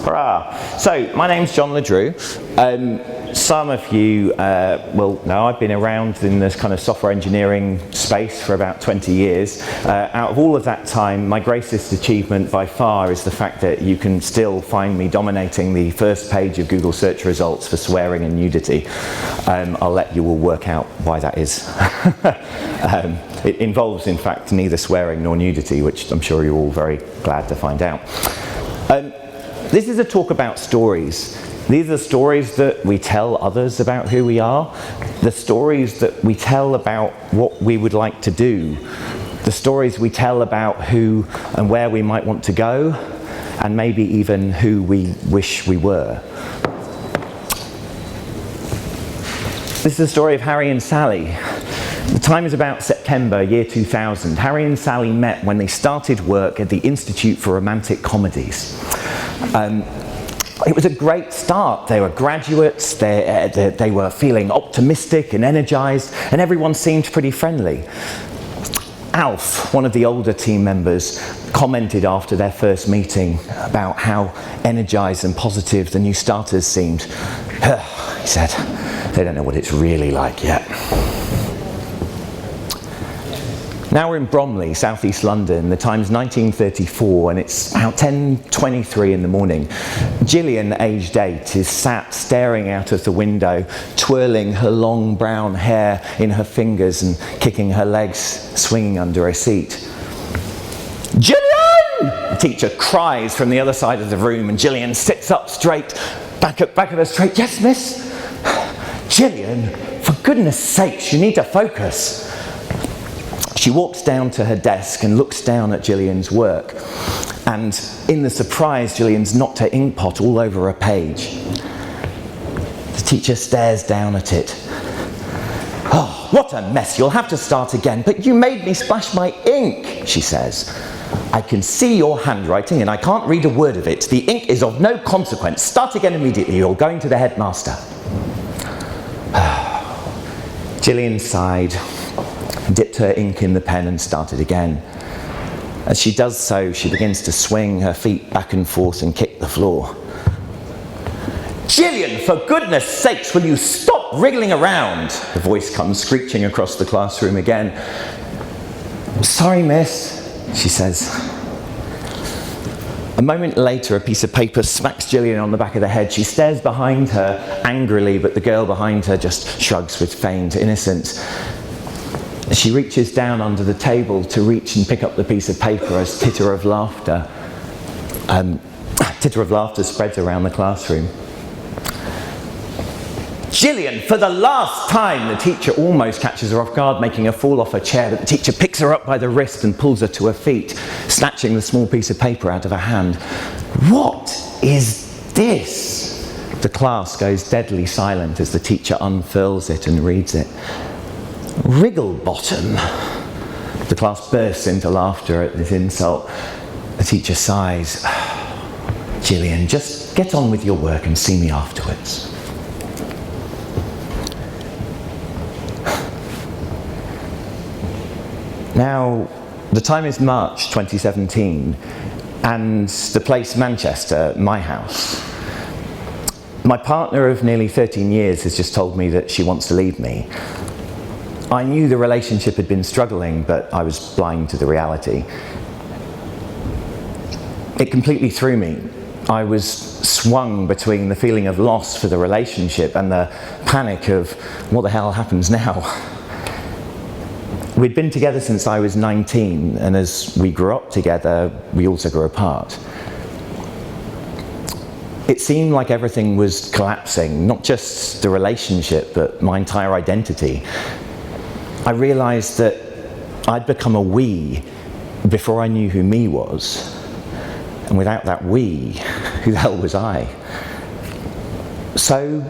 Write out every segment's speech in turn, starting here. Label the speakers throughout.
Speaker 1: Hurrah! So, my name's John LeDrew. Some of you will know I've been around in this kind of software engineering space for about 20 years. Out of all of that time, my greatest achievement by far is the fact that you can still find me dominating the first page of Google search results for swearing and nudity. I'll let you all work out why that is. It involves, in fact, neither swearing nor nudity, which I'm sure you're all very glad to find out. This is a talk about stories. These are stories that we tell others about who we are, the stories that we tell about what we would like to do, the stories we tell about who and where we might want to go, and maybe even who we wish we were. This is the story of Harry and Sally. The time is about September, year 2000. Harry and Sally met when they started work at the Institute for Romantic Comedies. It was a great start. They were graduates, they were feeling optimistic and energized, and everyone seemed pretty friendly. Alf, one of the older team members, commented after their first meeting about how energized and positive the new starters seemed. He said, "They don't know what it's really like yet." Now we're in Bromley, southeast London. The time's 1934 and it's about 10:23 in the morning. Gillian, aged 8, is sat staring out of the window, twirling her long brown hair in her fingers and kicking her legs, swinging under her seat. "Gillian!" the teacher cries from the other side of the room, and Gillian sits up straight, back at her straight. "Yes, miss?" "Gillian, for goodness sakes, you need to focus." She walks down to her desk and looks down at Gillian's work. And in the surprise, Gillian's knocked her ink pot all over a page. The teacher stares down at it. "Oh, what a mess, you'll have to start again. But you made me splash my ink," she says. "I can see your handwriting and I can't read a word of it. The ink is of no consequence. Start again immediately, you're going to the headmaster." Gillian sighed, dipped her ink in the pen and started again. As she does so, she begins to swing her feet back and forth and kick the floor. "Gillian, for goodness sakes, will you stop wriggling around?" The voice comes screeching across the classroom again. "Sorry, miss," she says. A moment later, a piece of paper smacks Gillian on the back of the head. She stares behind her angrily, but the girl behind her just shrugs with feigned innocence. She reaches down under the table to reach and pick up the piece of paper as titter of laughter spreads around the classroom. "Gillian, for the last time!" The teacher almost catches her off guard, making her fall off her chair, but the teacher picks her up by the wrist and pulls her to her feet, snatching the small piece of paper out of her hand. "What is this?" The class goes deadly silent as the teacher unfurls it and reads it. "Wrigglebottom." The class bursts into laughter at this insult. The teacher sighs. "Gillian, just get on with your work and see me afterwards." Now, the time is March 2017, and the place Manchester, my house. My partner of nearly 13 years has just told me that she wants to leave me. I knew the relationship had been struggling, but I was blind to the reality. It completely threw me. I was swung between the feeling of loss for the relationship and the panic of what the hell happens now. We'd been together since I was 19, and as we grew up together, we also grew apart. It seemed like everything was collapsing, not just the relationship, but my entire identity. I realized that I'd become a we before I knew who me was. And without that we, who the hell was I? So,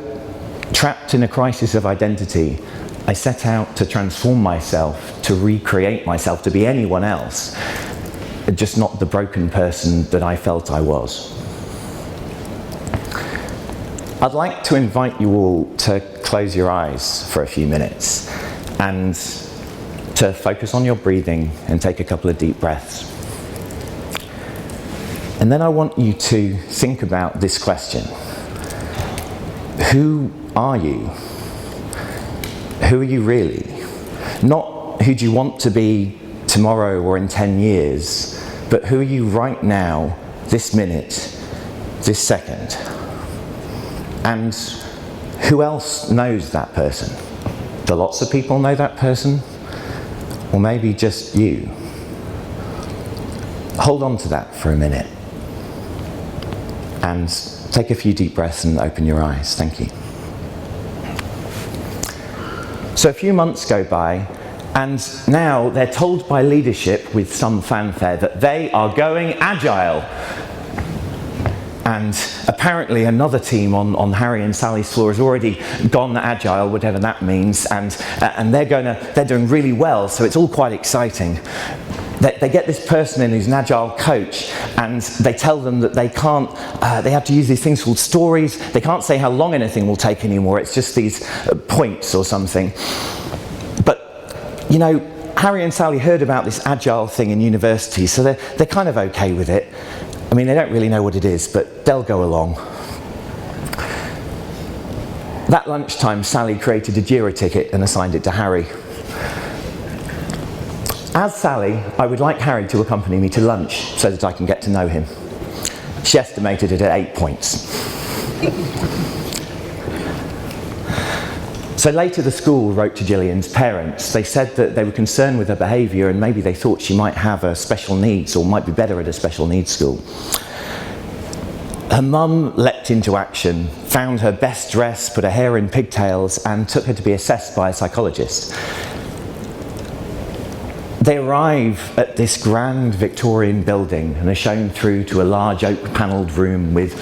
Speaker 1: trapped in a crisis of identity, I set out to transform myself, to recreate myself, to be anyone else, just not the broken person that I felt I was. I'd like to invite you all to close your eyes for a few minutes and to focus on your breathing and take a couple of deep breaths. And then I want you to think about this question. Who are you? Who are you really? Not who do you want to be tomorrow or in 10 years, but who are you right now, this minute, this second? And who else knows that person? Do lots of people know that person? Or maybe just you? Hold on to that for a minute. And take a few deep breaths and open your eyes. Thank you. So a few months go by, and now they're told by leadership with some fanfare that they are going agile. And apparently another team on Harry and Sally's floor has already gone agile, whatever that means, and they're doing really well, so it's all quite exciting. They get this person in who's an agile coach, and they tell them that they can't, they have to use these things called stories. They can't say how long anything will take anymore. It's just these points or something. But, you know, Harry and Sally heard about this agile thing in university, so they're kind of okay with it. I mean, they don't really know what it is, but they'll go along. That lunchtime, Sally created a Jira ticket and assigned it to Harry. As Sally, I would like Harry to accompany me to lunch so that I can get to know him. She estimated it at 8 points. So later the school wrote to Gillian's parents. They said that they were concerned with her behaviour and maybe they thought she might have a special needs or might be better at a special needs school. Her mum leapt into action, found her best dress, put her hair in pigtails and took her to be assessed by a psychologist. They arrive at this grand Victorian building and are shown through to a large oak-panelled room with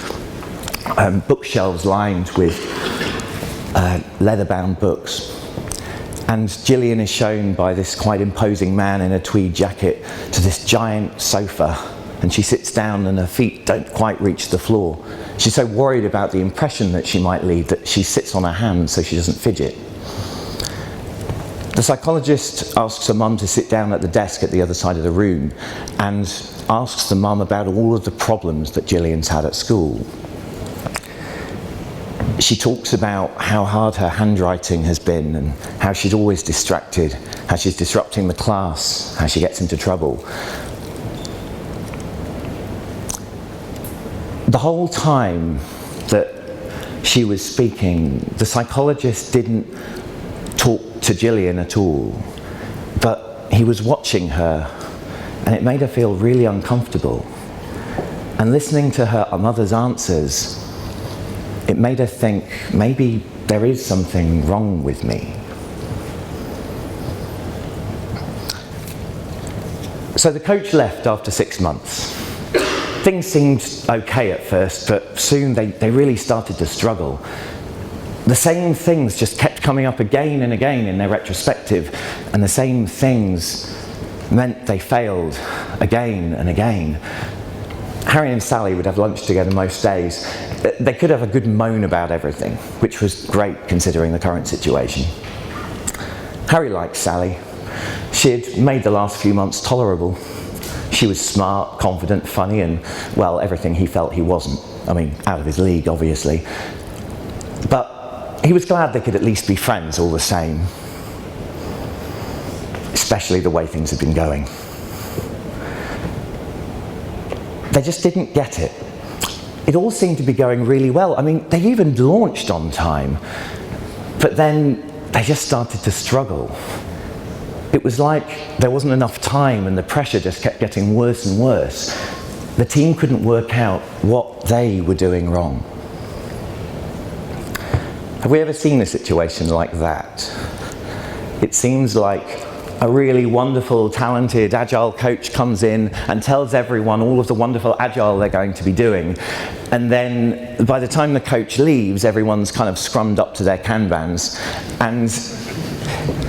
Speaker 1: bookshelves lined with leather-bound books. And Gillian is shown by this quite imposing man in a tweed jacket to this giant sofa, and she sits down and her feet don't quite reach the floor. She's so worried about the impression that she might leave that she sits on her hands so she doesn't fidget. The psychologist asks her mum to sit down at the desk at the other side of the room and asks the mum about all of the problems that Gillian's had at school. She talks about how hard her handwriting has been and how she's always distracted, how she's disrupting the class, how she gets into trouble. The whole time that she was speaking, the psychologist didn't talk to Gillian at all, but he was watching her and it made her feel really uncomfortable. And listening to her mother's answers, it made her think, maybe there is something wrong with me. So the coach left after 6 months. Things seemed okay at first, but soon they really started to struggle. The same things just kept coming up again and again in their retrospective, and the same things meant they failed again and again. Harry and Sally would have lunch together most days. They could have a good moan about everything, which was great considering the current situation. Harry liked Sally. She had made the last few months tolerable. She was smart, confident, funny, and, well, everything he felt he wasn't. I mean, out of his league, obviously. But he was glad they could at least be friends all the same, especially the way things had been going. They just didn't get it. It all seemed to be going really well. I mean, they even launched on time, but then they just started to struggle. It was like there wasn't enough time and the pressure just kept getting worse and worse. The team couldn't work out what they were doing wrong. Have we ever seen a situation like that? It seems like a really wonderful, talented Agile coach comes in and tells everyone all of the wonderful Agile they're going to be doing. And then by the time the coach leaves, everyone's kind of scrummed up to their Kanbans. And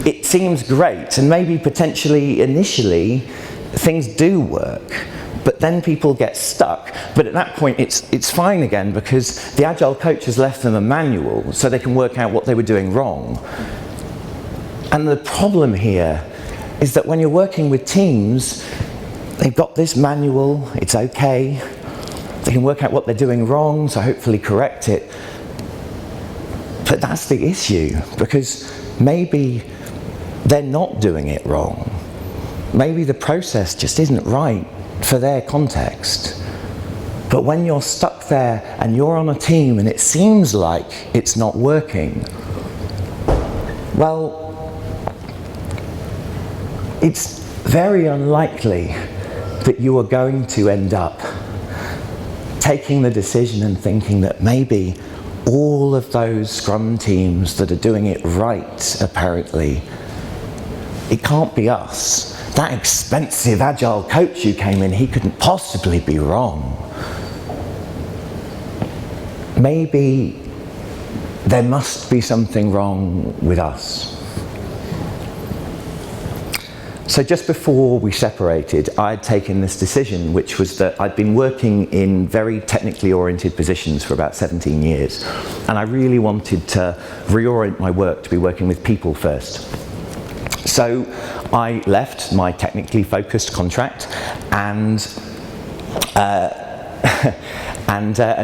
Speaker 1: it seems great, and maybe potentially initially things do work. But then people get stuck. But at that point, it's fine again because the Agile coach has left them a manual so they can work out what they were doing wrong. And the problem here is that when you're working with teams, they've got this manual, it's okay, They can work out what they're doing wrong, so hopefully correct it. But that's the issue, because maybe they're not doing it wrong. Maybe the process just isn't right for their context. But when you're stuck there and you're on a team and it seems like it's not working, well, it's very unlikely that you are going to end up taking the decision and thinking that maybe all of those Scrum teams that are doing it right, apparently, it can't be us. That expensive Agile coach who came in, he couldn't possibly be wrong. Maybe there must be something wrong with us. So just before we separated, I'd taken this decision, which was that I'd been working in very technically oriented positions for about 17 years. And I really wanted to reorient my work to be working with people first. So I left my technically focused contract and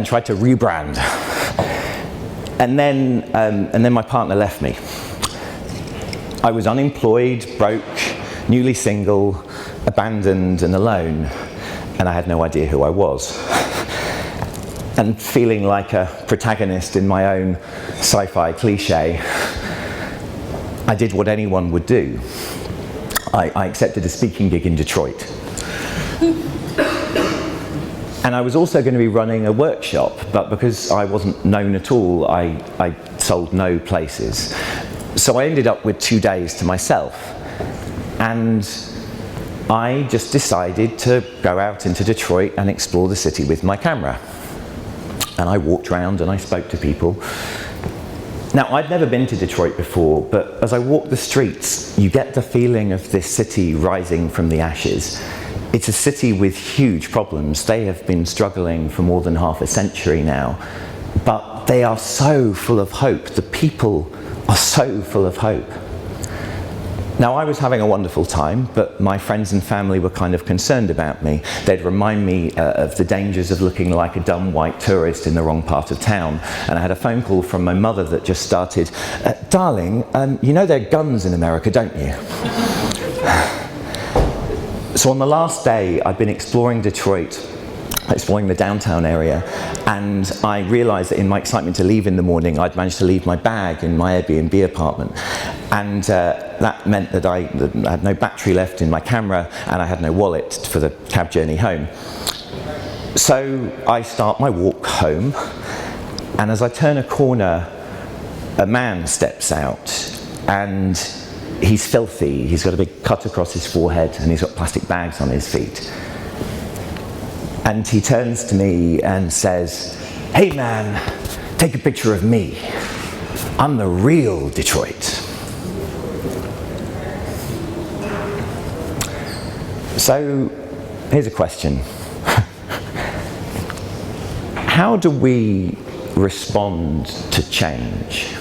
Speaker 1: tried to rebrand. And then my partner left me. I was unemployed, broke, newly single, abandoned and alone, and I had no idea who I was. And feeling like a protagonist in my own sci-fi cliche, I did what anyone would do. I accepted a speaking gig in Detroit. And I was also going to be running a workshop, but because I wasn't known at all, I sold no places. So I ended up with 2 days to myself. And I just decided to go out into Detroit and explore the city with my camera. And I walked around and I spoke to people. Now, I'd never been to Detroit before, but as I walked the streets, you get the feeling of this city rising from the ashes. It's a city with huge problems. They have been struggling for more than half a century now, but they are so full of hope. The people are so full of hope. Now, I was having a wonderful time, but my friends and family were kind of concerned about me. They'd remind me of the dangers of looking like a dumb white tourist in the wrong part of town. And I had a phone call from my mother that just started, "Darling, you know there are guns in America, don't you?" So on the last day, I'd been exploring Detroit, exploring the downtown area, and I realized that in my excitement to leave in the morning, I'd managed to leave my bag in my Airbnb apartment. And that meant that I had no battery left in my camera, and I had no wallet for the cab journey home. So I start my walk home, and as I turn a corner, a man steps out, and he's filthy. He's got a big cut across his forehead, and he's got plastic bags on his feet. And he turns to me and says, "Hey man, take a picture of me. I'm the real Detroit." So here's a question. How do we respond to change?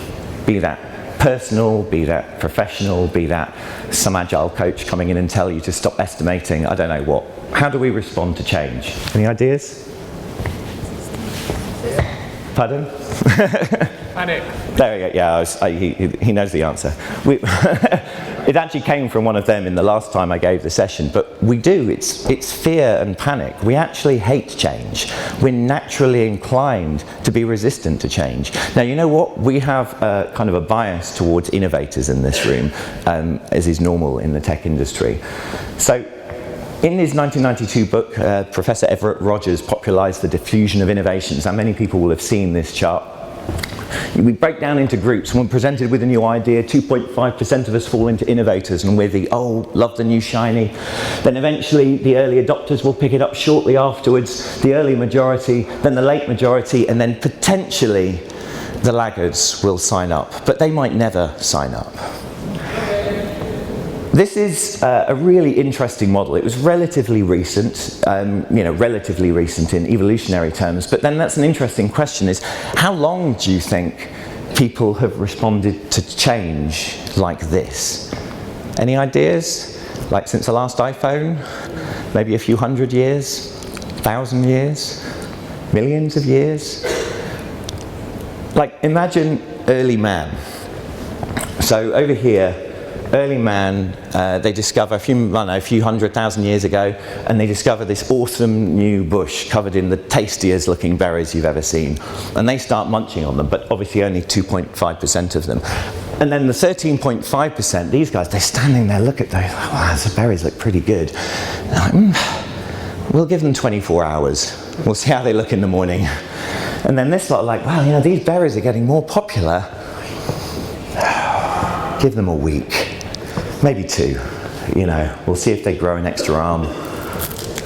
Speaker 1: Be that personal, be that professional, be that some agile coach coming in and tell you to stop estimating, I don't know what. How do we respond to change? Any ideas? Pardon?
Speaker 2: Panic.
Speaker 1: There we go. Yeah, he knows the answer. It actually came from one of them in the last time I gave the session, but we do. It's fear and panic. We actually hate change. We're naturally inclined to be resistant to change. Now, you know what? We have kind of a bias towards innovators in this room, as is normal in the tech industry. So, in his 1992 book, Professor Everett Rogers popularized the diffusion of innovations. Now, many people will have seen this chart. We break down into groups. When presented with a new idea, 2.5% of us fall into innovators, and we're the, oh, love the new shiny. Then eventually the early adopters will pick it up shortly afterwards, the early majority, then the late majority, and then potentially the laggards will sign up. But they might never sign up. This is a really interesting model. It was relatively recent, relatively recent in evolutionary terms, but then that's an interesting question is, how long do you think people have responded to change like this? Any ideas? Like since the last iPhone? Maybe a few hundred years? 1,000 years? millions of years. Like, imagine early man. So over here, early man, they discover a few 100,000 years ago, and they discover this awesome new bush covered in the tastiest looking berries you've ever seen. And they start munching on them, but obviously only 2.5% of them. And then the 13.5%, these guys, they're standing there, look at those, wow, the berries look pretty good. Like, we'll give them 24 hours. We'll see how they look in the morning. And then this lot are like, wow, you know, these berries are getting more popular. Give them a week, maybe 2, you know, we'll see if they grow an extra arm.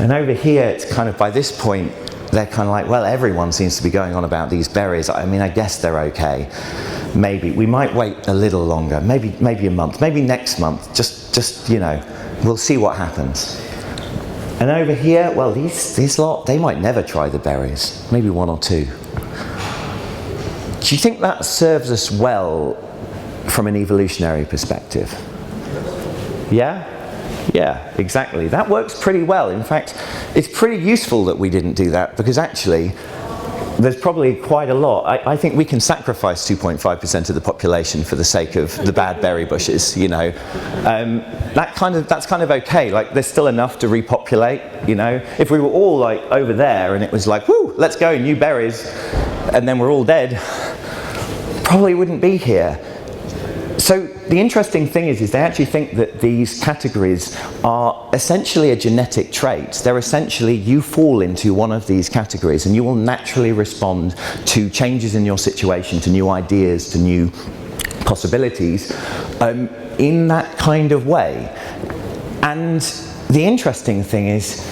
Speaker 1: And over here, it's kind of, by this point, they're kind of like, well, everyone seems to be going on about these berries. I mean, I guess they're okay. Maybe, we might wait a little longer, maybe a month, maybe next month, just, you know, we'll see what happens. And over here, well, these lot, they might never try the berries, maybe 1 or 2. Do you think that serves us well from an evolutionary perspective? Yeah? Yeah, exactly. That works pretty well. In fact, it's pretty useful that we didn't do that, because actually, there's probably quite a lot. I think we can sacrifice 2.5% of the population for the sake of the bad berry bushes, you know. That's kind of okay. Like, there's still enough to repopulate, you know. If we were all like over there and it was like, whoo, let's go, new berries, and then we're all dead, probably wouldn't be here. So the interesting thing is they actually think that these categories are essentially a genetic trait. They're essentially, you fall into one of these categories and you will naturally respond to changes in your situation, to new ideas, to new possibilities, in that kind of way. And the interesting thing is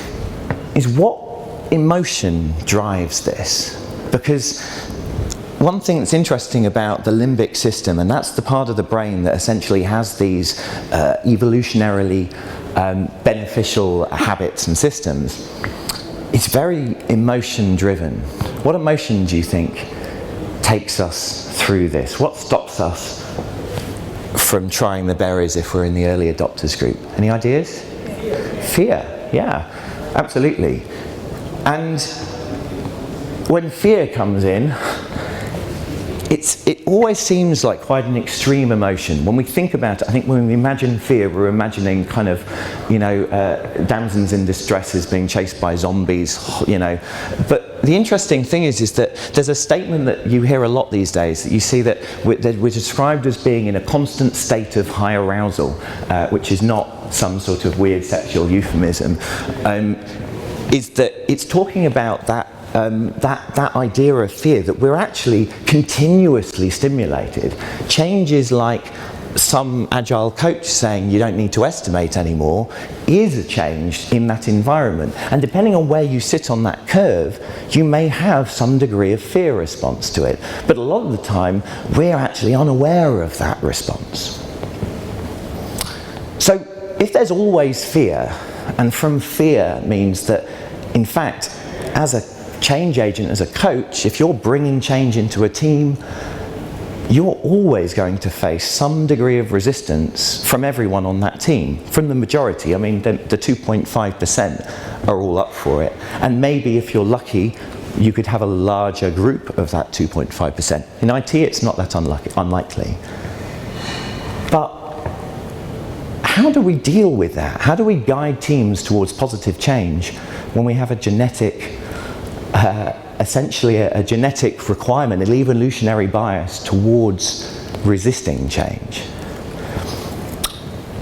Speaker 1: what emotion drives this? Because one thing that's interesting about the limbic system, and that's the part of the brain that essentially has these evolutionarily beneficial habits and systems, it's very emotion driven. What emotion do you think takes us through this? What stops us from trying the berries if we're in the early adopters group? Any ideas? Fear, yeah, absolutely. And when fear comes in, it always seems like quite an extreme emotion. When we think about it, I think when we imagine fear, we're imagining kind of, you know, damsels in distress being chased by zombies, you know. But the interesting thing is that there's a statement that you hear a lot these days, that you see that we're described as being in a constant state of high arousal, which is not some sort of weird sexual euphemism, is that it's talking about that idea of fear, that we're actually continuously stimulated. Changes like some agile coach saying you don't need to estimate anymore is a change in that environment. And depending on where you sit on that curve, you may have some degree of fear response to it. But a lot of the time, we're actually unaware of that response. So if there's always fear, and from fear means that, in fact, as a change agent, as a coach, if you're bringing change into a team, you're always going to face some degree of resistance from everyone on that team, from the majority. I mean, the 2.5% are all up for it. And maybe if you're lucky, you could have a larger group of that 2.5%. In IT, it's not that unlikely. But how do we deal with that? How do we guide teams towards positive change when we have a genetic essentially a genetic requirement, an evolutionary bias towards resisting change?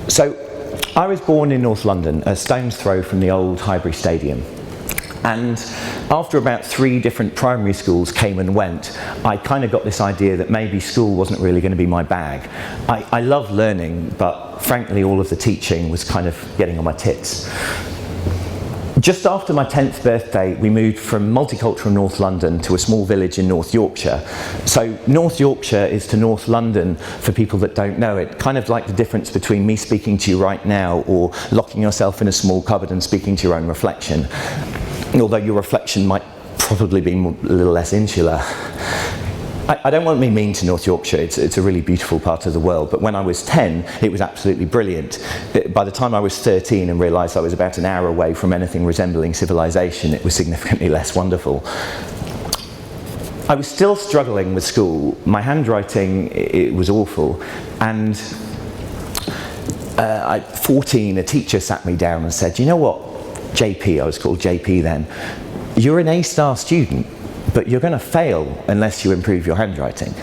Speaker 1: So I was born in North London, a stone's throw from the old Highbury Stadium. And after about 3 different primary schools came and went, I kind of got this idea that maybe school wasn't really going to be my bag. I love learning, but frankly all of the teaching was kind of getting on my tits. Just after my 10th birthday, we moved from multicultural North London to a small village in North Yorkshire. So North Yorkshire is to North London, for people that don't know it, kind of like the difference between me speaking to you right now or locking yourself in a small cupboard and speaking to your own reflection. Although your reflection might probably be a little less insular. I don't want to be mean to North Yorkshire, it's a really beautiful part of the world, but when I was 10, it was absolutely brilliant. By the time I was 13 and realised I was about an hour away from anything resembling civilization, it was significantly less wonderful. I was still struggling with school. My handwriting, it was awful. And at 14, a teacher sat me down and said, you know what, JP, I was called JP then, you're an A-star student, but you're going to fail unless you improve your handwriting.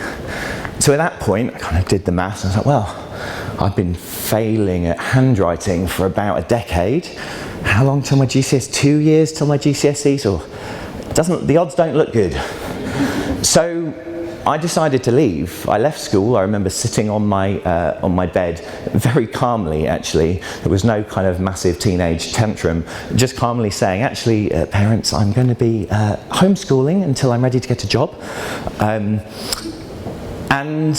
Speaker 1: So at that point, I kind of did the maths and I was like, well, I've been failing at handwriting for about a decade. How long till my GCSEs? 2 years till my GCSEs? Or the odds don't look good. So I decided to leave. I left school. I remember sitting on my bed very calmly, actually. There was no kind of massive teenage tantrum, just calmly saying, actually, parents, I'm going to be homeschooling until I'm ready to get a job. And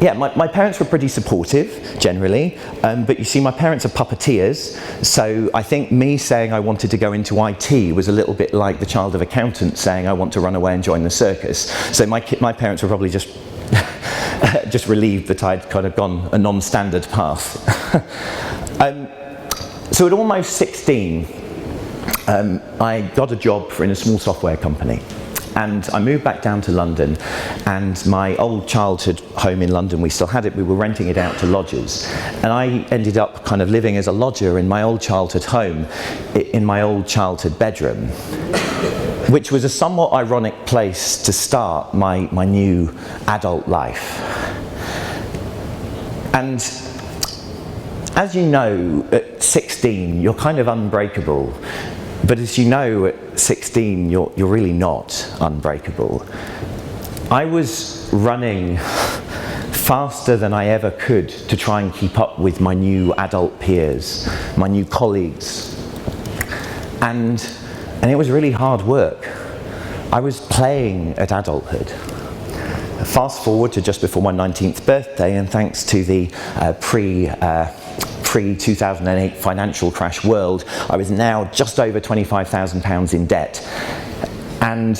Speaker 1: yeah, my parents were pretty supportive, generally, but you see, my parents are puppeteers, so I think me saying I wanted to go into IT was a little bit like the child of accountant saying I want to run away and join the circus. So my parents were probably just just relieved that I'd kind of gone a non-standard path. So at almost 16, I got a job in a small software company. And I moved back down to London, and my old childhood home in London, we still had it, we were renting it out to lodgers. And I ended up kind of living as a lodger in my old childhood home, in my old childhood bedroom, which was a somewhat ironic place to start my new adult life. And as you know, at 16, you're kind of unbreakable. But as you know, at 16, you're really not unbreakable. I was running faster than I ever could to try and keep up with my new adult peers, my new colleagues. And it was really hard work. I was playing at adulthood. Fast forward to just before my 19th birthday, and thanks to the pre-2008 financial crash world, I was now just over £25,000 in debt. And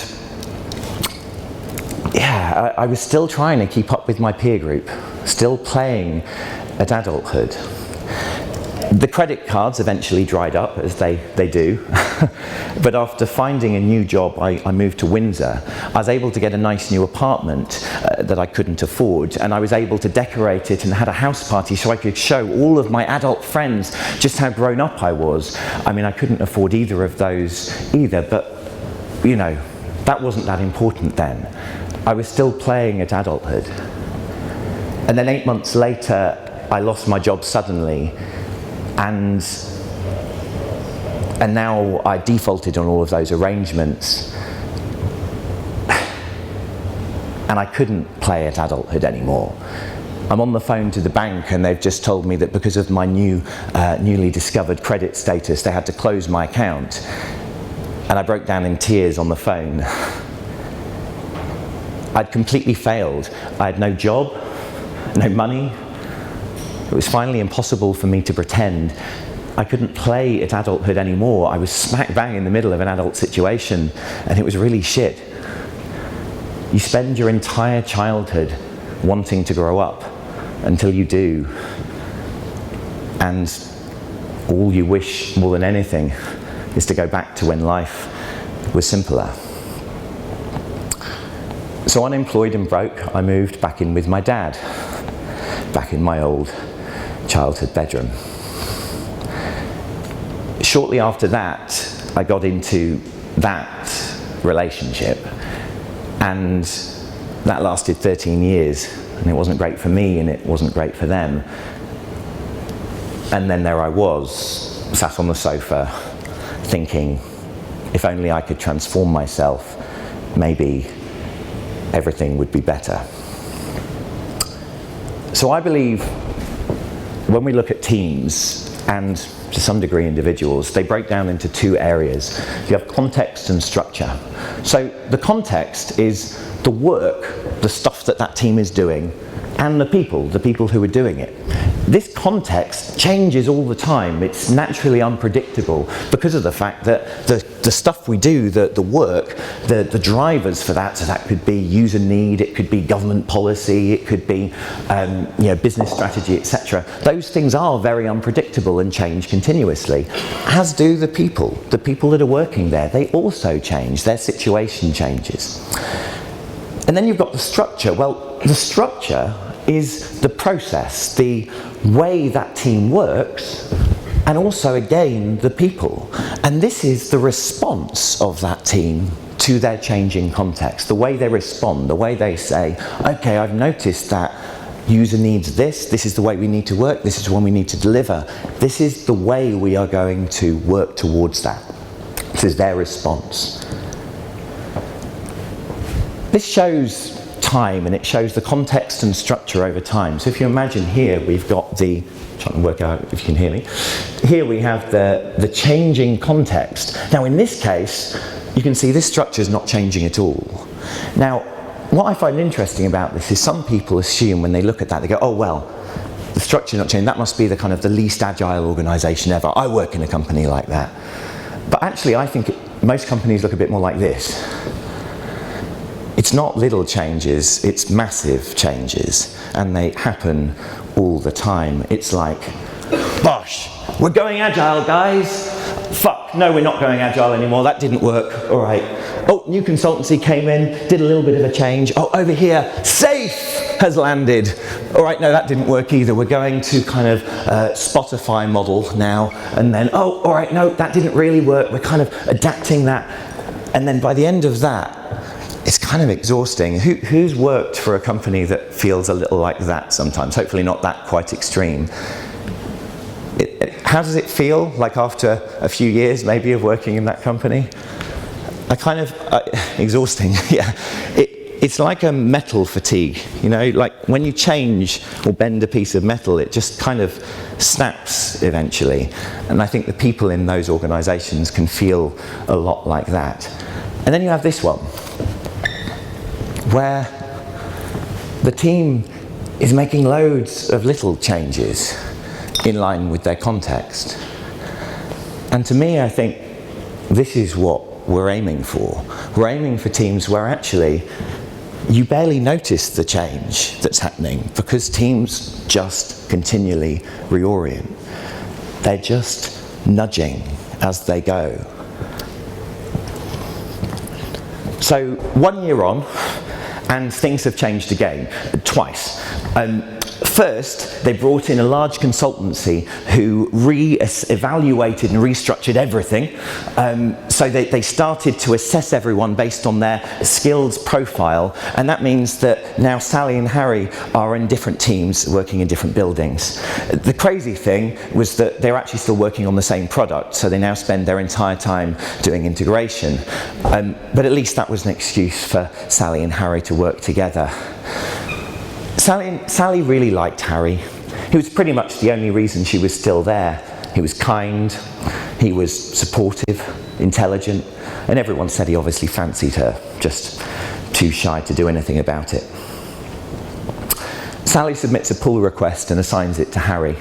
Speaker 1: yeah, I was still trying to keep up with my peer group, still playing at adulthood. The credit cards eventually dried up, as they do. But after finding a new job, I moved to Windsor. I was able to get a nice new apartment that I couldn't afford, and I was able to decorate it and had a house party so I could show all of my adult friends just how grown up I was. I mean, I couldn't afford either of those either, but you know, that wasn't that important then. I was still playing at adulthood. And then 8 months later, I lost my job suddenly. And now I defaulted on all of those arrangements, and I couldn't play at adulthood anymore. I'm on the phone to the bank, and they've just told me that because of my newly discovered credit status, they had to close my account. And I broke down in tears on the phone. I'd completely failed. I had no job, no money. It was finally impossible for me to pretend. I couldn't play at adulthood anymore. I was smack bang in the middle of an adult situation, and it was really shit. You spend your entire childhood wanting to grow up until you do. And all you wish more than anything is to go back to when life was simpler. So unemployed and broke, I moved back in with my dad, back in my old childhood bedroom. Shortly after that, I got into that relationship, and that lasted 13 years, and it wasn't great for me and it wasn't great for them. And then there I was, sat on the sofa, thinking, if only I could transform myself, maybe everything would be better. So I believe when we look at teams, and to some degree individuals, they break down into two areas. You have context and structure. So the context is the work, the stuff that team is doing, and the people who are doing it. This context changes all the time. It's naturally unpredictable because of the fact that the stuff we do, the work, the drivers for that, so that could be user need, it could be government policy, it could be business strategy, etc. Those things are very unpredictable and change continuously, as do the people that are working there. They also change, their situation changes. And then you've got the structure. Well, the structure is the process, the way that team works, and also, again, the people. And this is the response of that team to their changing context, the way they respond, the way they say, okay, I've noticed that user needs this, this is the way we need to work, this is when we need to deliver, this is the way we are going to work towards that. This is their response. This shows time, and it shows the context and structure over time. So if you imagine here, we've got the, trying to work out if you can hear me, here we have the changing context. Now in this case, you can see this structure is not changing at all. Now, what I find interesting about this is some people assume when they look at that, they go, oh well, the structure not changing, that must be the kind of the least agile organisation ever. I work in a company like that. But actually I think most companies look a bit more like this. It's not little changes, it's massive changes, and they happen all the time. It's like, bosh, we're going agile, guys. Fuck, no, we're not going agile anymore, that didn't work, all right. Oh, new consultancy came in, did a little bit of a change. Oh, over here, SAFE has landed. All right, no, that didn't work either. We're going to kind of Spotify model now, and then, oh, all right, no, that didn't really work. We're kind of adapting that. And then by the end of that, it's kind of exhausting. Who's worked for a company that feels a little like that sometimes? Hopefully not that quite extreme. How does it feel like after a few years maybe of working in that company? Exhausting, yeah. It's like a metal fatigue, you know, like when you change or bend a piece of metal, it just kind of snaps eventually. And I think the people in those organisations can feel a lot like that. And then you have this one, where the team is making loads of little changes in line with their context. And to me, I think this is what we're aiming for. We're aiming for teams where actually you barely notice the change that's happening because teams just continually reorient. They're just nudging as they go. So 1 year on, and things have changed again, twice. First, they brought in a large consultancy who re-evaluated and restructured everything. So they started to assess everyone based on their skills profile, and that means that now Sally and Harry are in different teams working in different buildings. The crazy thing was that they're actually still working on the same product, so they now spend their entire time doing integration. But at least that was an excuse for Sally and Harry to work together. Sally really liked Harry. He was pretty much the only reason she was still there. He was kind, he was supportive, intelligent, and everyone said he obviously fancied her, just too shy to do anything about it. Sally submits a pull request and assigns it to Harry.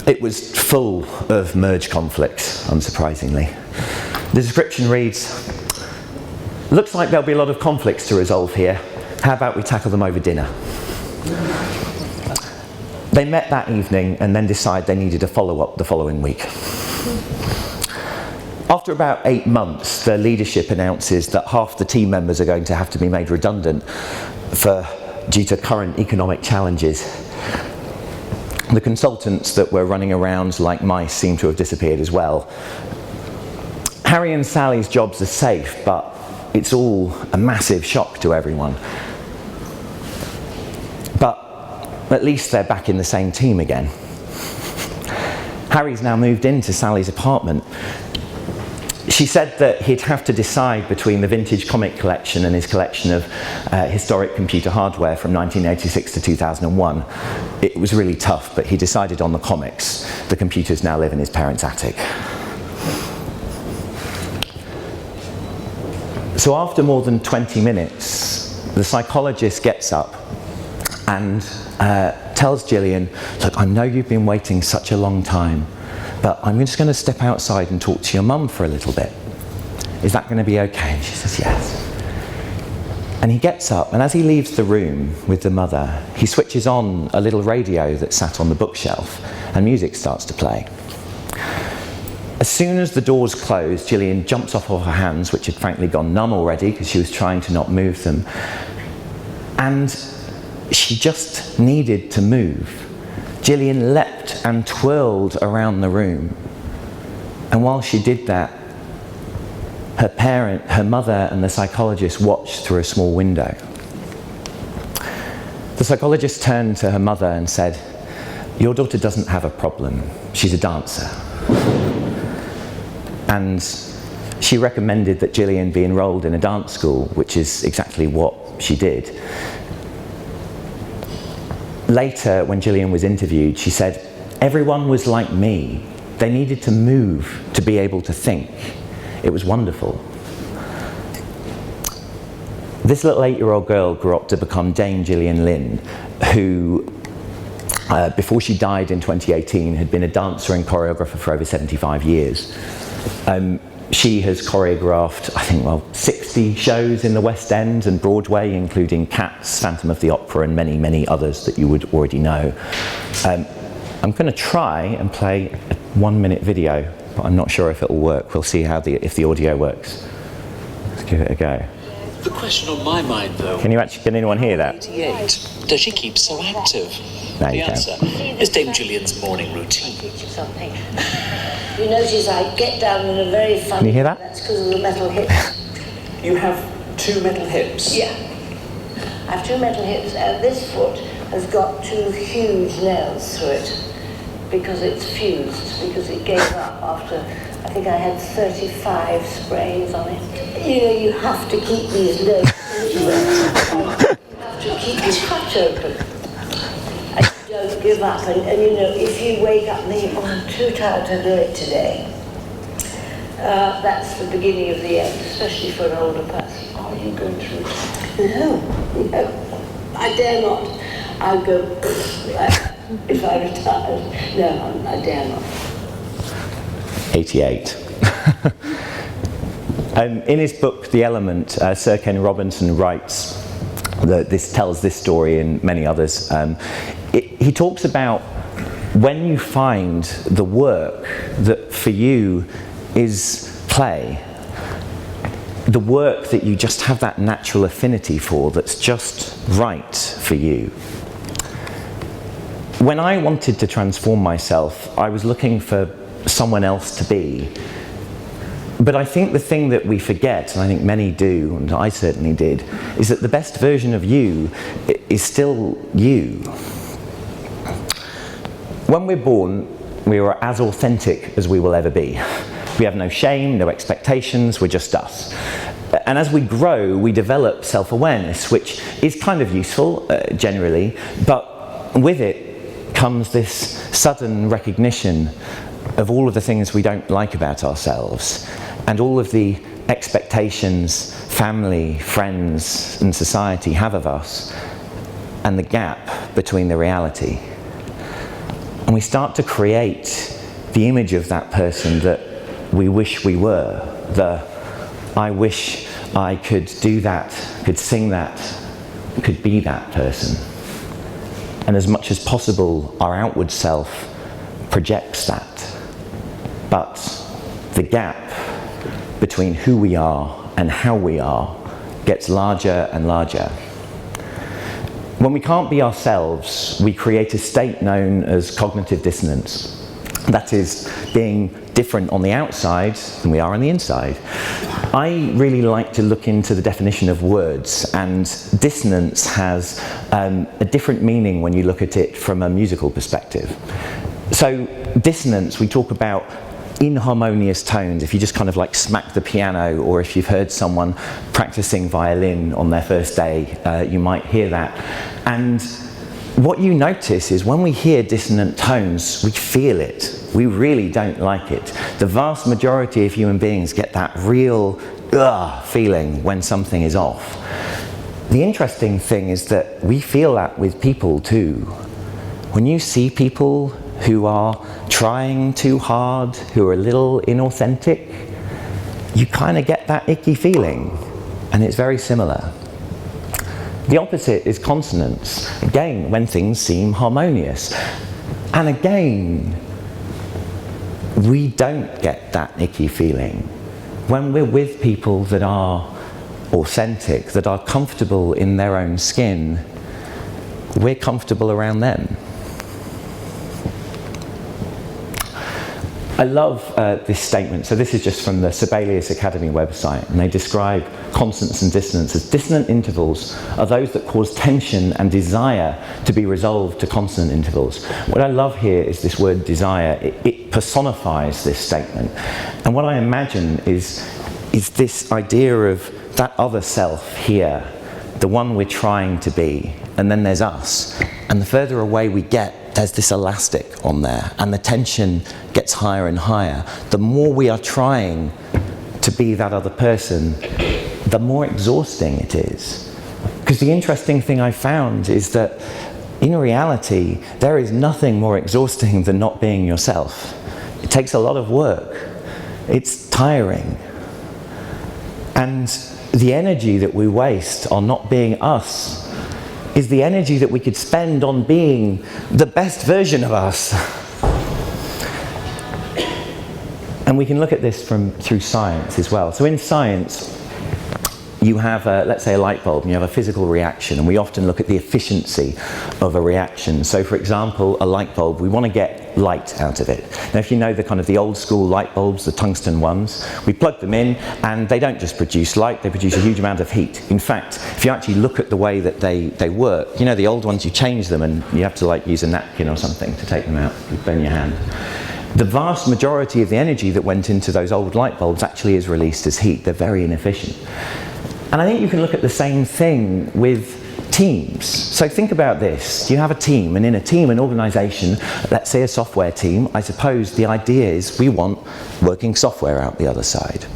Speaker 1: It was full of merge conflicts, unsurprisingly. The description reads, "Looks like there'll be a lot of conflicts to resolve here. How about we tackle them over dinner?" They met that evening and then decided they needed a follow-up the following week. After about 8 months, the leadership announces that half the team members are going to have to be made redundant due to current economic challenges. The consultants that were running around like mice seem to have disappeared as well. Harry and Sally's jobs are safe, but it's all a massive shock to everyone. But at least they're back in the same team again. Harry's now moved into Sally's apartment. She said that he'd have to decide between the vintage comic collection and his collection of historic computer hardware from 1986 to 2001. It was really tough, but he decided on the comics. The computers now live in his parents' attic. So after more than 20 minutes, the psychologist gets up and tells Gillian, "Look, I know you've been waiting such a long time, but I'm just going to step outside and talk to your mum for a little bit. Is that going to be okay?" And she says, "Yes." And he gets up, and as he leaves the room with the mother, he switches on a little radio that sat on the bookshelf, and music starts to play. As soon as the doors closed, Gillian jumps off of her hands, which had frankly gone numb already because she was trying to not move them. And she just needed to move. Gillian leapt and twirled around the room. And while she did that, her mother and the psychologist watched through a small window. The psychologist turned to her mother and said, "Your daughter doesn't have a problem. She's a dancer." And she recommended that Gillian be enrolled in a dance school, which is exactly what she did. Later, when Gillian was interviewed, she said, "Everyone was like me. They needed to move to be able to think. It was wonderful." This little 8-year-old girl grew up to become Dame Gillian Lynn, who, before she died in 2018, had been a dancer and choreographer for over 75 years. She has choreographed, 60 shows in the West End and Broadway, including Cats, Phantom of the Opera, and many, many others that you would already know. I'm going to try and play a 1-minute video, but I'm not sure if it will work. We'll see if the audio works. Let's give it a go.
Speaker 3: The question on my mind, though...
Speaker 1: Can anyone hear that?
Speaker 3: 88. Does she keep so active?
Speaker 1: No,
Speaker 3: the
Speaker 1: you
Speaker 3: answer is Dame Gillian's morning routine.
Speaker 4: You notice I get down in a very funny...
Speaker 1: Can you hear that?
Speaker 4: That's because of the metal hips.
Speaker 3: You have 2 metal hips?
Speaker 4: Yeah. I have 2 metal hips, and this foot has got 2 huge nails through it because it's fused, because it gave up after... I think I had 35 sprains on it. You know, you have to keep these legs open. You have to keep your crutch open. And you don't give up. And you know, if you wake up and think, "Oh, I'm too tired to do it today," that's the beginning of the end, especially for an older person. Are you going through? No, I dare not. I'll go if I retire. No, I dare not.
Speaker 1: 88. In his book, The Element, Sir Ken Robinson writes that this tells this story and many others. He talks about when you find the work that for you is play, the work that you just have that natural affinity for, that's just right for you. When I wanted to transform myself, I was looking for someone else to be. But I think the thing that we forget, and I think many do, and I certainly did, is that the best version of you is still you. When we're born, we are as authentic as we will ever be. We have no shame, no expectations, we're just us. And as we grow, we develop self-awareness, which is kind of useful, generally, but with it comes this sudden recognition of all of the things we don't like about ourselves, and all of the expectations family, friends, and society have of us, and the gap between the reality. And we start to create the image of that person that we wish we were. I wish I could do that, could sing that, could be that person. And as much as possible, our outward self projects that. But the gap between who we are and how we are gets larger and larger. When we can't be ourselves, we create a state known as cognitive dissonance. That is, being different on the outside than we are on the inside. I really like to look into the definition of words, and dissonance has a different meaning when you look at it from a musical perspective. So dissonance, we talk about inharmonious tones. If you just kind of like smack the piano, or if you've heard someone practicing violin on their first day, you might hear that. And what you notice is when we hear dissonant tones, we feel it. We really don't like it. The vast majority of human beings get that real feeling when something is off. The interesting thing is that we feel that with people too. When you see people who are trying too hard, who are a little inauthentic, you kind of get that icky feeling, and it's very similar. The opposite is consonance. Again, when things seem harmonious. And again, we don't get that icky feeling. When we're with people that are authentic, that are comfortable in their own skin, we're comfortable around them. I love this statement. So this is just from the Sibelius Academy website, and they describe consonance and dissonance as dissonant intervals are those that cause tension and desire to be resolved to consonant intervals. What I love here is this word desire. It personifies this statement. And what I imagine is this idea of that other self here, the one we're trying to be, and then there's us. And the further away we get, there's this elastic on there, and the tension gets higher and higher. The more we are trying to be that other person, the more exhausting it is. Because the interesting thing I found is that in reality, there is nothing more exhausting than not being yourself. It takes a lot of work. It's tiring. And the energy that we waste on not being us is the energy that we could spend on being the best version of us. And we can look at this through science as well. So in science, you have, let's say, a light bulb, and you have a physical reaction, and we often look at the efficiency of a reaction. So for example, a light bulb, we want to get light out of it. Now if you know the old school light bulbs, the tungsten ones, we plug them in and they don't just produce light, they produce a huge amount of heat. In fact, if you actually look at the way that they work, you know, the old ones, you change them and you have to use a napkin or something to take them out, you burn your hand. The vast majority of the energy that went into those old light bulbs actually is released as heat. They're very inefficient. And I think you can look at the same thing with teams. So think about this. You have a team, and in a team, an organization, let's say a software team, I suppose the idea is we want working software out the other side.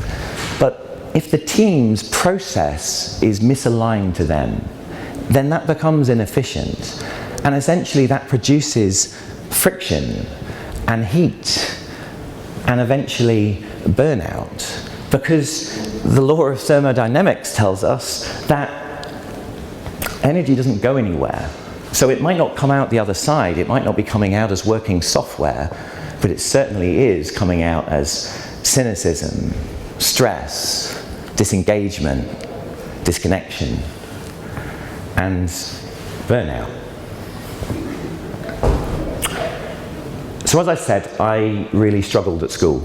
Speaker 1: But if the team's process is misaligned to them, then that becomes inefficient. And essentially that produces friction and heat and eventually burnout. Because the law of thermodynamics tells us that energy doesn't go anywhere. So it might not come out the other side, it might not be coming out as working software, but it certainly is coming out as cynicism, stress, disengagement, disconnection, and burnout. So as I said, I really struggled at school.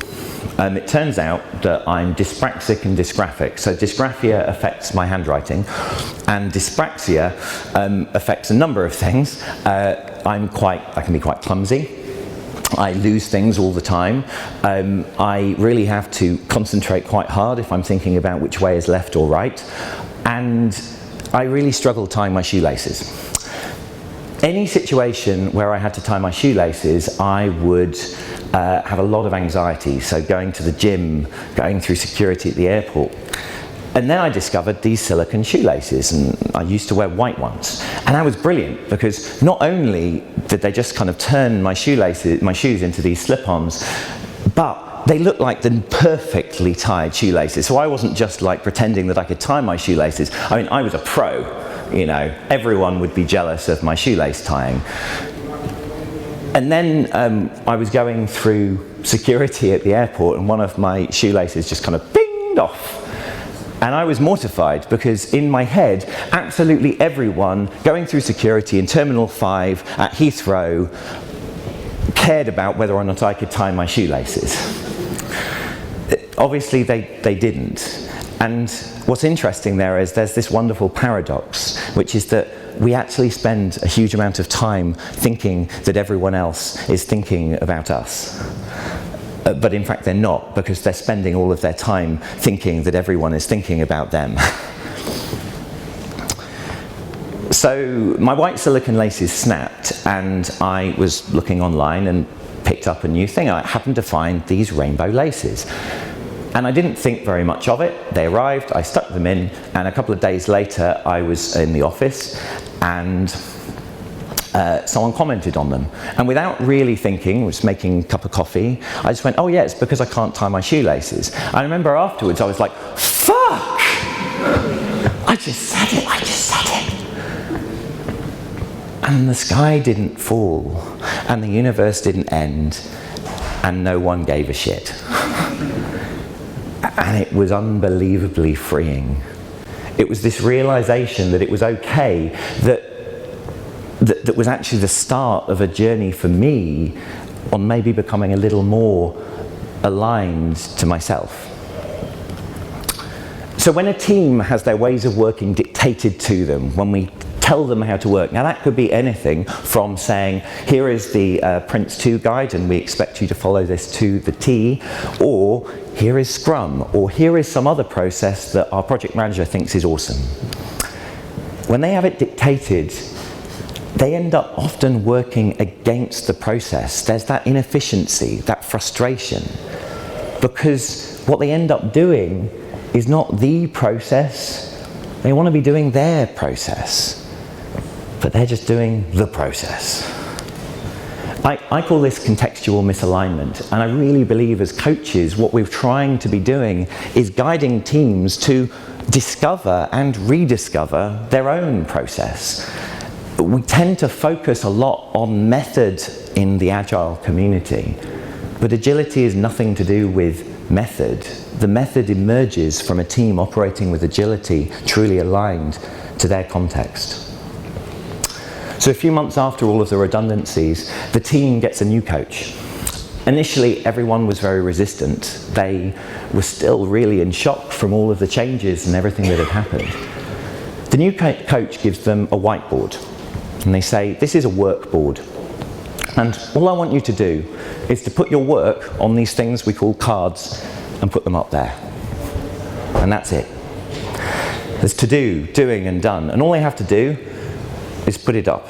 Speaker 1: It turns out that I'm dyspraxic and dysgraphic. So dysgraphia affects my handwriting, and dyspraxia affects a number of things. I can be quite clumsy. I lose things all the time. I really have to concentrate quite hard if I'm thinking about which way is left or right. And I really struggle tying my shoelaces. Any situation where I had to tie my shoelaces, I would have a lot of anxiety. So going to the gym, going through security at the airport. And then I discovered these silicone shoelaces, and I used to wear white ones. And that was brilliant, because not only did they just kind of turn my shoes into these slip-ons, but they looked like the perfectly tied shoelaces. So I wasn't just like pretending that I could tie my shoelaces. I mean, I was a pro, you know. Everyone would be jealous of my shoelace tying. And then I was going through security at the airport, and one of my shoelaces just kind of pinged off. And I was mortified, because in my head, absolutely everyone going through security in Terminal 5 at Heathrow cared about whether or not I could tie my shoelaces. Obviously they didn't. And what's interesting there is there's this wonderful paradox, which is that we actually spend a huge amount of time thinking that everyone else is thinking about us. But in fact they're not, because they're spending all of their time thinking that everyone is thinking about them. So my white silicone laces snapped, and I was looking online and picked up a new thing. I happened to find these rainbow laces. And I didn't think very much of it. They arrived, I stuck them in, and a couple of days later I was in the office, and someone commented on them. And without really thinking, I was making a cup of coffee, I just went, oh yeah, it's because I can't tie my shoelaces. I remember afterwards I was like, fuck! I just said it. And the sky didn't fall, and the universe didn't end. and no one gave a shit. And it was unbelievably freeing. It was this realization that it was okay, that was actually the start of a journey for me on maybe becoming a little more aligned to myself. So when a team has their ways of working dictated to them, when we tell them how to work, now that could be anything from saying, here is the Prince 2 guide and we expect you to follow this to the T, or here is Scrum, or here is some other process that our project manager thinks is awesome. When they have it dictated, they end up often working against the process. There's that inefficiency, that frustration, because what they end up doing is not the process. They want to be doing their process, but they're just doing the process. I call this contextual misalignment, and I really believe as coaches what we're trying to be doing is guiding teams to discover and rediscover their own process. We tend to focus a lot on method in the Agile community, but agility is nothing to do with method. The method emerges from a team operating with agility, truly aligned to their context. So a few months after all of the redundancies, the team gets a new coach. Initially, everyone was very resistant. They were still really in shock from all of the changes and everything that had happened. The new coach gives them a whiteboard, and they say, this is a work board. And all I want you to do is to put your work on these things we call cards and put them up there. And that's it. There's to do, doing, and done. And all they have to do is put it up.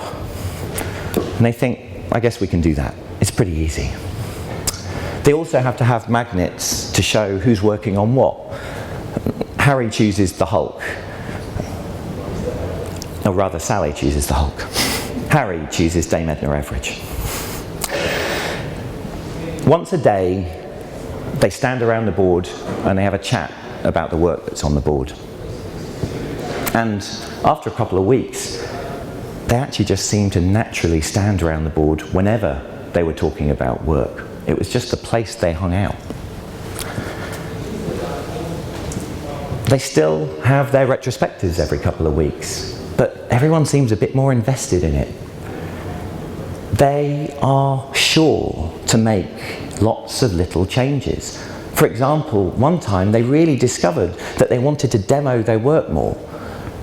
Speaker 1: And they think, I guess we can do that. It's pretty easy. They also have to have magnets to show who's working on what. Harry chooses the Hulk. Or rather, Sally chooses the Hulk. Harry chooses Dame Edna Everage. Once a day, they stand around the board and they have a chat about the work that's on the board. And after a couple of weeks, they actually just seemed to naturally stand around the board whenever they were talking about work. It was just a place they hung out. They still have their retrospectives every couple of weeks, but everyone seems a bit more invested in it. They are sure to make lots of little changes. For example, one time they really discovered that they wanted to demo their work more.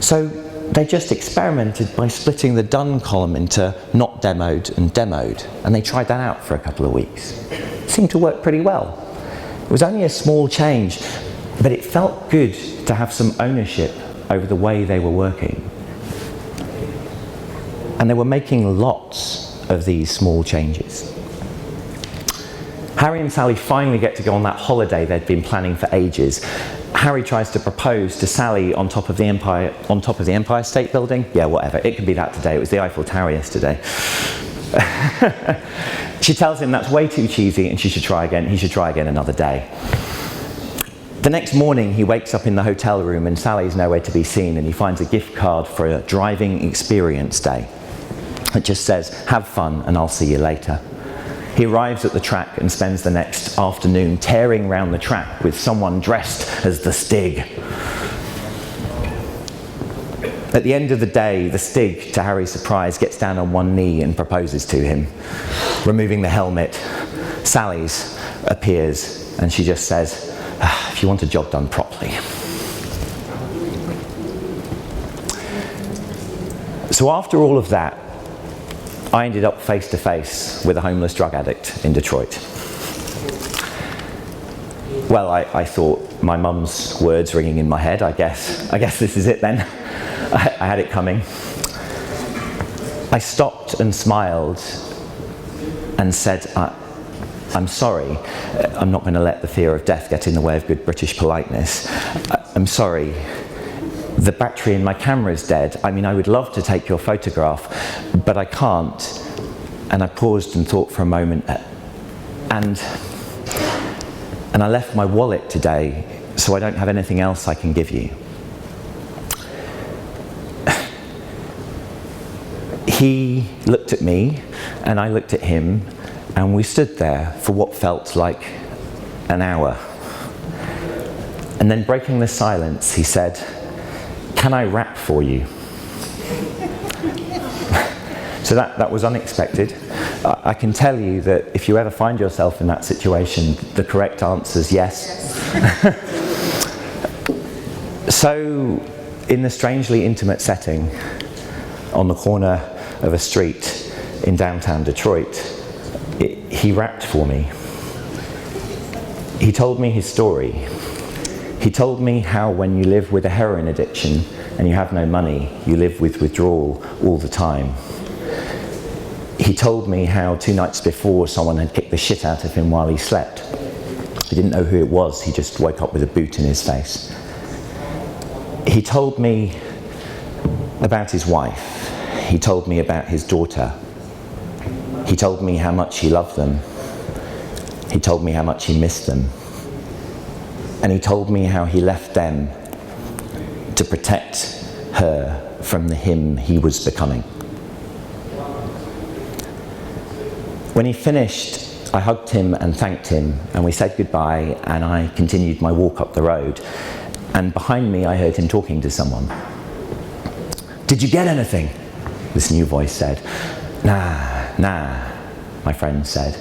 Speaker 1: So they just experimented by splitting the done column into not demoed and demoed, and they tried that out for a couple of weeks. It seemed to work pretty well. It was only a small change, but it felt good to have some ownership over the way they were working. And they were making lots of these small changes. Harry and Sally finally get to go on that holiday they'd been planning for ages. Harry tries to propose to Sally on top of the Empire State Building. Yeah, whatever. It could be that today. It was the Eiffel Tower yesterday. She tells him that's way too cheesy and she should try again. He should try again another day. The next morning, he wakes up in the hotel room and Sally's nowhere to be seen, and he finds a gift card for a driving experience day. It just says, have fun and I'll see you later. He arrives at the track and spends the next afternoon tearing around the track with someone dressed as the Stig. At the end of the day, the Stig, to Harry's surprise, gets down on one knee and proposes to him. Removing the helmet, Sally's appears and she just says, if you want a job done properly. So after all of that, I ended up face to face with a homeless drug addict in Detroit. Well, I thought, my mum's words ringing in my head, I guess this is it then. I had it coming. I stopped and smiled and said, I'm sorry, I'm not going to let the fear of death get in the way of good British politeness. I'm sorry, the battery in my camera is dead. I mean, I would love to take your photograph, but I can't. And I paused and thought for a moment, and I left my wallet today, so I don't have anything else I can give you. He looked at me, and I looked at him, And we stood there for what felt like an hour. And then, breaking the silence, he said, "Can I rap for you?" So that was unexpected. I can tell you that if you ever find yourself in that situation, the correct answer is yes. So, in the strangely intimate setting on the corner of a street in downtown Detroit, he rapped for me. He told me his story. He told me how when you live with a heroin addiction and you have no money, you live with withdrawal all the time. He told me how 2 nights before someone had kicked the shit out of him while he slept. He didn't know who it was, he just woke up with a boot in his face. He told me about his wife. He told me about his daughter. He told me how much he loved them. He told me how much he missed them. And he told me how he left them to protect her from the him he was becoming. When he finished, I hugged him and thanked him, and we said goodbye, and I continued my walk up the road. And behind me, I heard him talking to someone. "Did you get anything?" this new voice said. Nah, my friend said.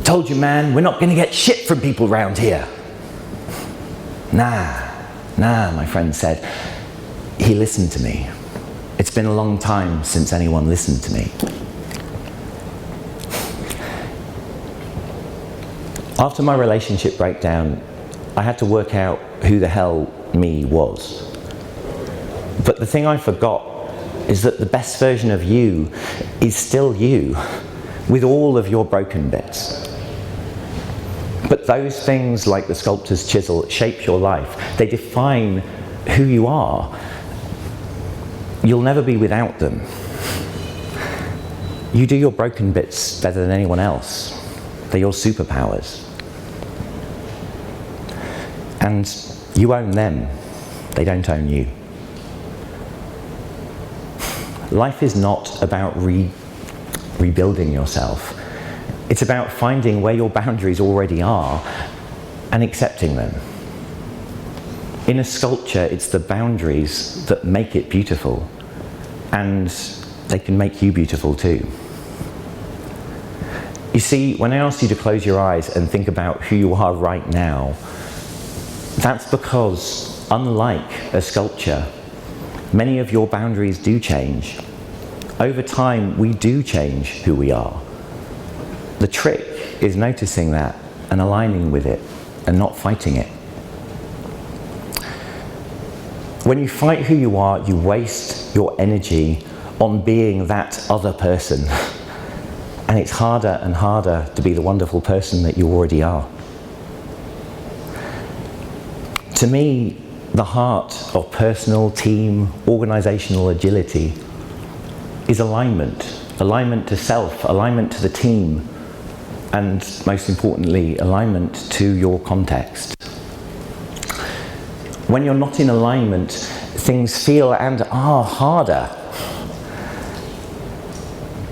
Speaker 1: "Told you, man, we're not going to get shit from people round here." Nah, my friend said. He listened to me. It's been a long time since anyone listened to me. After my relationship breakdown, I had to work out who the hell me was. But the thing I forgot is that the best version of you is still you, with all of your broken bits. But those things, like the sculptor's chisel, shape your life. They define who you are. You'll never be without them. You do your broken bits better than anyone else. They're your superpowers. And you own them. They don't own you. Life is not about rebuilding yourself. It's about finding where your boundaries already are and accepting them. In a sculpture, it's the boundaries that make it beautiful, and they can make you beautiful too. You see, when I asked you to close your eyes and think about who you are right now, that's because, unlike a sculpture, many of your boundaries do change. Over time, we do change who we are. The trick is noticing that and aligning with it and not fighting it. When you fight who you are, you waste your energy on being that other person. And it's harder and harder to be the wonderful person that you already are. To me, the heart of personal, team, organizational agility is alignment. Alignment to self, alignment to the team, and most importantly, alignment to your context. When you're not in alignment, things feel and are harder.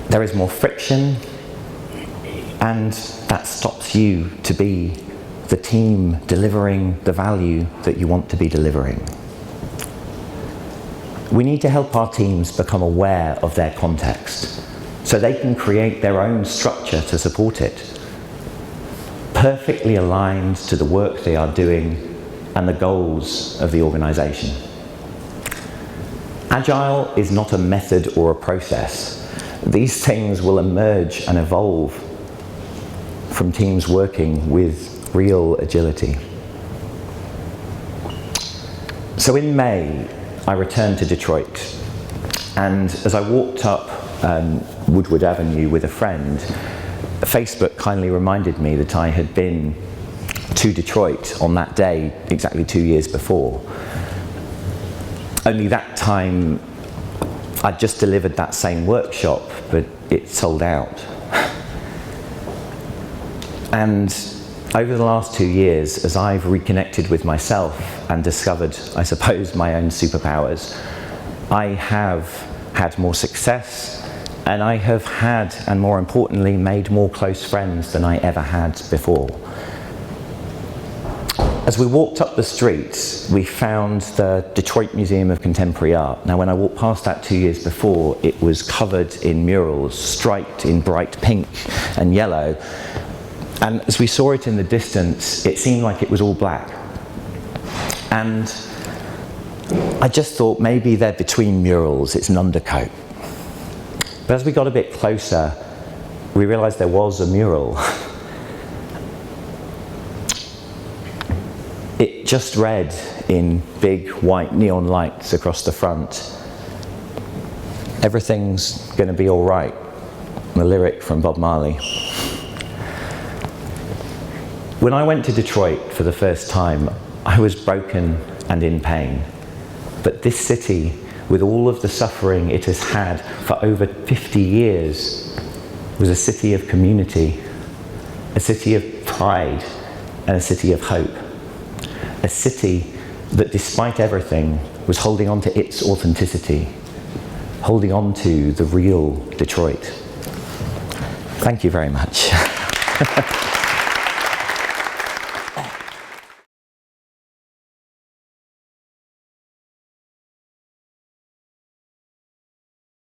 Speaker 1: There is more friction, and that stops you to be the team delivering the value that you want to be delivering. We need to help our teams become aware of their context so they can create their own structure to support it, perfectly aligned to the work they are doing and the goals of the organization. Agile is not a method or a process. These things will emerge and evolve from teams working with real agility. So in May, I returned to Detroit, and as I walked up Woodward Avenue with a friend, Facebook kindly reminded me that I had been to Detroit on that day exactly 2 years before. Only that time I'd just delivered that same workshop, but it sold out. And over the last 2 years, as I've reconnected with myself and discovered, I suppose, my own superpowers, I have had more success And I have had, and more importantly, made more close friends than I ever had before. As we walked up the street, we found the Detroit Museum of Contemporary Art. Now, when I walked past that 2 years before, it was covered in murals, striped in bright pink and yellow. And as we saw it in the distance, it seemed like it was all black. And I just thought maybe they're between murals, it's an undercoat. But as we got a bit closer, we realized there was a mural. It just read in big white neon lights across the front, "Everything's gonna be all right," the lyric from Bob Marley. When I went to Detroit for the first time, I was broken and in pain. But this city, with all of the suffering it has had for over 50 years, was a city of community, a city of pride, and a city of hope. A city that, despite everything, was holding on to its authenticity, holding on to the real Detroit. Thank you very much.